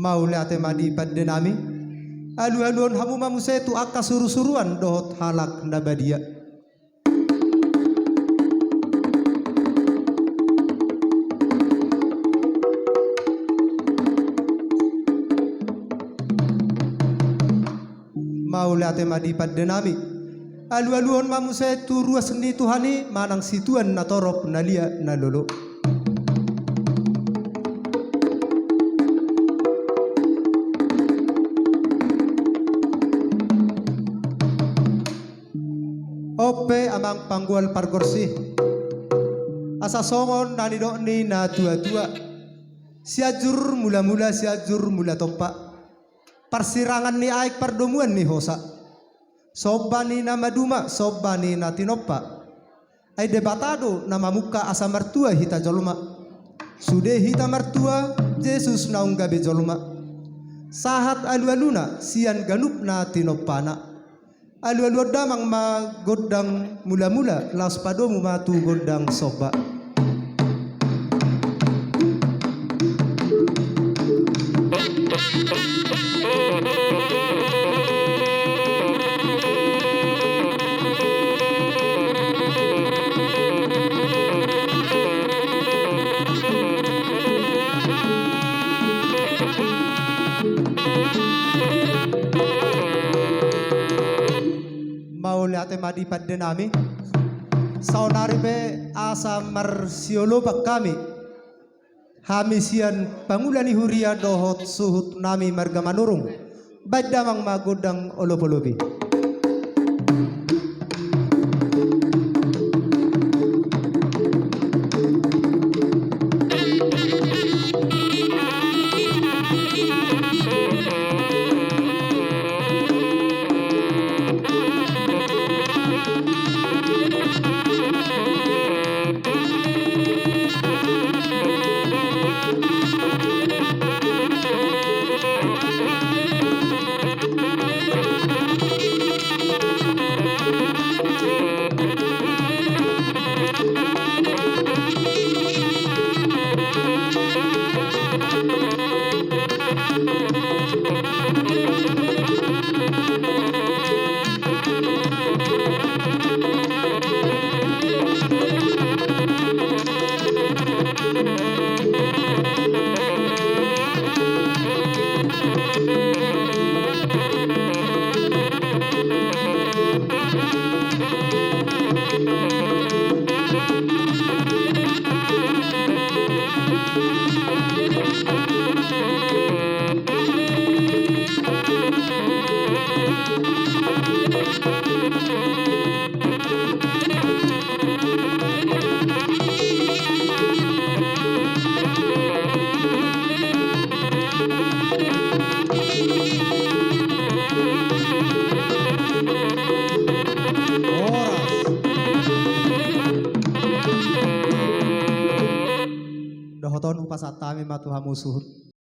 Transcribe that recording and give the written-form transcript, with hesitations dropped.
maule ate madi paddenami alu-aluon hamu mamu setu akka suru-suruan dohot halak nabadia maule ate madi paddenami alu-aluon mamu setu ruas sendi tuhani manang situan natorop nalia nalolo ope amang panggual pargorsi asa songon nani ni na tua-tua siajur mula-mula siajur mula topa persirangan ni aik perdomuan ni hosa sobani na maduma sobani na tinopa ay debatado na mamuka asa mertua hita jolma sude hita mertua Jesus naung gabe jolma sahat alu-aluna sian ganup na tinopana alu-alu damang magodang mula-mula las padomu matu godang soba maule ate madi paddenami saunari be asa marsiolo kami hamisian pangulani huria dohot suhut nami marga manurung badamang magodang olop-olopi dohoton upasatami matu hamusuhut